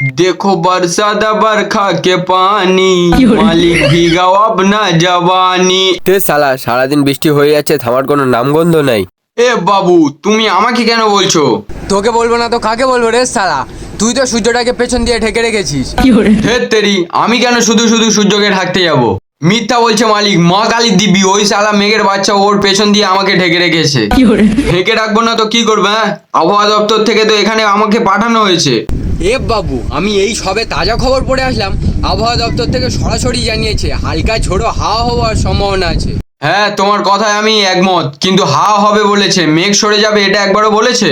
देखो बरसात बरखा के पानी মালিক ভিগাও আপনা জওয়ানি। তে শালা সারাদিন বৃষ্টি হয়ে যাচ্ছে, থামার কোনো নামগন্ধ নাই। এ বাবু, তুমি আমাকে কেন বলছো? তোকে বলবো না তো কাকে বলবো রে শালা? তুই তো সূর্যটাকে পেছন দিয়ে ঢেকে রেখেছিস। হেৎ তেরি, আমি কেন শুধু শুধু সূর্যকে ঢাকতে যাব? মিথ্যা বলছে মালিক, মা কালী দিব্যি, ওই শালা মেঘের বাচ্চা ওর পেছন দিয়ে আমাকে ঢেকে রেখেছে। ঢেকে রাখবো না তো কি করবে? হ্যাঁ, আবহাওয়া দপ্তর থেকে তো এখানে আমাকে পাঠানো হয়েছে। এ বাবু, আমি এই সবে তাজা খবর পড়ে আসলাম, আবহাওয়া দপ্তর থেকে সরাসরি জানিয়েছে হালকা ঝোড়ো হাওয়া হওয়ার সম্ভাবনা আছে। হ্যাঁ, তোমার কথায় আমি একমত, কিন্তু হাওয়া হবে বলেছে, মেঘ সরে যাবে এটা একবারও বলেছে?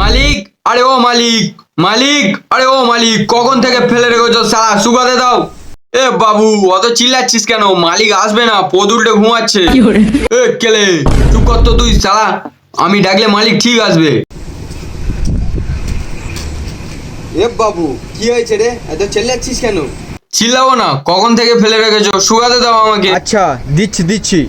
মালিক, আরে ও মালিক, মালিক, আরে ও মালিক, কখন থেকে ফেলে রেখেছো শালা, শুকাতে দাও। এ বাবু, অত চিল্লাচ্ছিস কেন? মালিক আসবে না, পদ উল্টে ঘুমাচ্ছে। এ কেলে, চুপ কর তো তুই শালা, আমি ডাকলে মালিক ঠিক আসবে। এ বাবু, কি হয়েছে রে? এত চেল্লাচ্ছিস কেন? চিল্লাবো না, কখন থেকে ফেলে রেখেছো, শুকাতে দাও আমাকে। আচ্ছা, দিচ্ছি দিচ্ছি।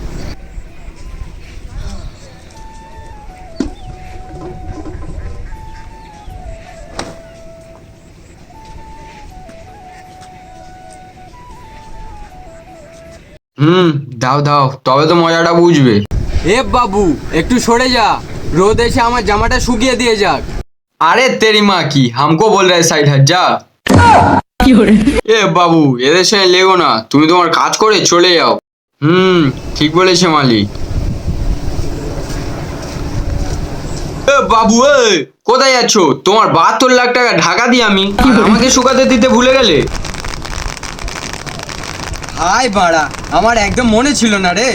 দাও দাও, তবে তো মজাটা বুঝবে। এ বাবু, একটু সরে যা, রোদ এসে আমার জামাটা শুকিয়ে দিয়ে যাক। अरे तेरी माँ की, हमको बोल रहा है साइड हट जा। এ বাবু, এদের সঙ্গে লেগো না, তুমি তোমার কাজ করে চলে যাও। ঠিক বলেছে মালিক। এ বাবু, এ কোথায় যাচ্ছ? তোমার 72 লাখ টাকা ঢাকা দিই আমি, আর আমাকে শুকাতে দিতে ভুলে গেলে? হাই বাড়া, আমার একদম মনে ছিল না রে।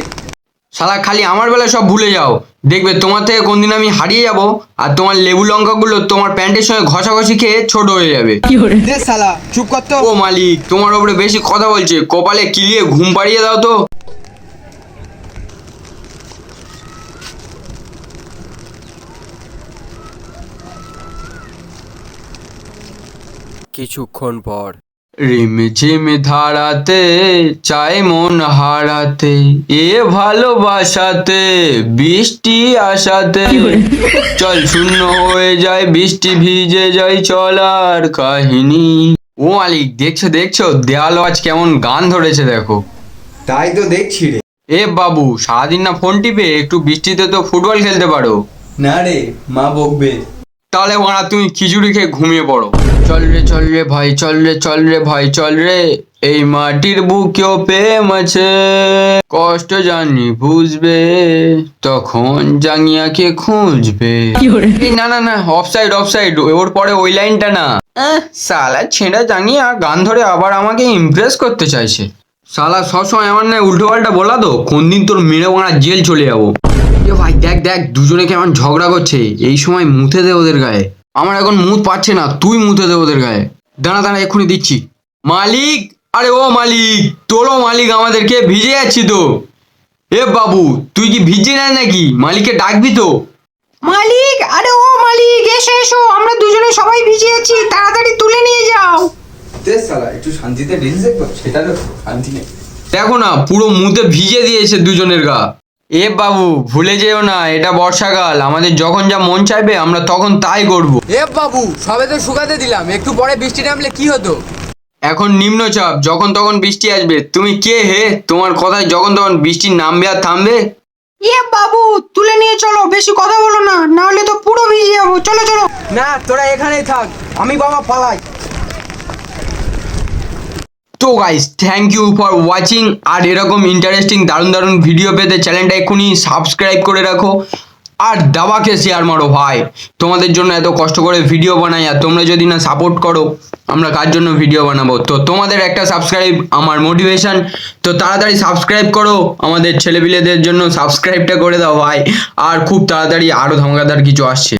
শালা খালি আমার বেলা সব ভুলে যাও, দেখবে তোমার থেকে কোনদিন আমি হারিয়ে যাব, আর তোমার লেবু লঙ্কাগুলো তোমার প্যান্টের সঙ্গে ঘষাঘষি খেয়ে ছোট হয়ে যাবে। দে শালা, চুপ কর তো। ও মালিক, তোমার ওপরে বেশি কথা বলছে, কপালে কিলিয়ে ঘুম পাড়িয়ে দাও তো। কিছুক্ষণ পর রিমঝিম ধারাতে চাই মন হারাতে, এ ভালোবাসাতে বৃষ্টি আসাতে, চল শূন্য হয়ে যায় বৃষ্টি ভিজে যায় চলার কাহিনী। ও মালিক, দেখছো দেখছো, দেয়াল আজ কেমন গান ধরেছে দেখো। তাই তো দেখছি রে। এ বাবু, সারাদিন না ফোন টিপে, একটু বৃষ্টিতে তো ফুটবল খেলতে পারো। না রে, মা বকবে। তাহলে মারা তুমি খিচুড়ি খেয়ে ঘুমিয়ে পড়ো। চল রে ভাই, চল রে ভাই, চল রে, এই মাটির বুকেও প্রেম আছে, কষ্ট জানি বুঝবে, তখন জাঙ্গিয়াকে খুঁজবে। এই না না না, অফসাইড অফসাইড, ওর পরে ওই লাইনটা না। শালা ছেঁড়া জাঙ্গিয়া গান ধরে আবার আমাকে ইমপ্রেস করতে চাইছে। শালা সবসময় আমার না উল্টো পাল্টা বলা তো, কোন দিন তোর মেরে মারা জেল চলে যাবো। এ ভাই দেখ দেখ, দুজনে কেমন ঝগড়া করছে, এই সময় মুতে দে ওদের গায়ে। আমার এখন মুত পাচ্ছে না, তুই মুতে দে ওদের গায়ে। দাঁড়া দাঁড়া, এক্ষুনি দিচ্ছি। মালিক, আরে ও মালিক, তোরও মালিক, আমাদেরকে ভিজে যাচ্ছি তো। এ বাবু, তুই কি ভিজে নেয় নাকি? মালিককে ডাকবি তো। মালিক, আরে ও মালিক, এসো এসো, আমরা দুজনে সবাই ভিজে আছি, তাড়াতাড়ি তুলে নিয়ে যাও। দে শালা, একটু শান্তিতে রিলস দেখবো, সেটা তো শান্তি নেই। দেখো না, পুরো মুতে ভিজে দিয়েছে দুজনের গা। এ বাবু, ভুলে যেও না, এটা বর্ষাকাল, আমাদের যখন যা মন চাইবে আমরা তখন তাই করব। এ বাবু, সবে তো শুকাতে দিলাম, একটু পরে বৃষ্টি নামলে কি হতো? এখন নিম্নচাপ, যখন তখন বৃষ্টি আসবে। তুমি কে হে? তোমার কথায় যখন তখন বৃষ্টি নামবে আর থামবে? ইয়ে বাবু, তুলে নিয়ে চলো, বেশি কথা বলো না, না হলে তো পুরো ভিজে যাবো। চলো চলো। না, তোরা এখানেই থাক, আমি বাবা পালাই। তো guys, thank you for watching. আর এরকম ইন্টারেস্টিং দারুণ দারুণ ভিডিও পেতে চ্যানেলটা এক্ষুনি সাবস্ক্রাইব করে রাখো, আর দাবাকে শেয়ার মারো ভাই। তোমাদের জন্য এত কষ্ট করে ভিডিও বানাই, আর তোমরা যদি না সাপোর্ট করো, আমরা কার জন্য ভিডিও বানাবো? তো তোমাদের একটা সাবস্ক্রাইব আমার মোটিভেশন। তো তাড়াতাড়ি সাবস্ক্রাইব করো, আমাদের ছেলেপিলেদের জন্য সাবস্ক্রাইবটা করে দাও ভাই। আর খুব তাড়াতাড়ি আরও ধামাকাদার কিছু আসছে।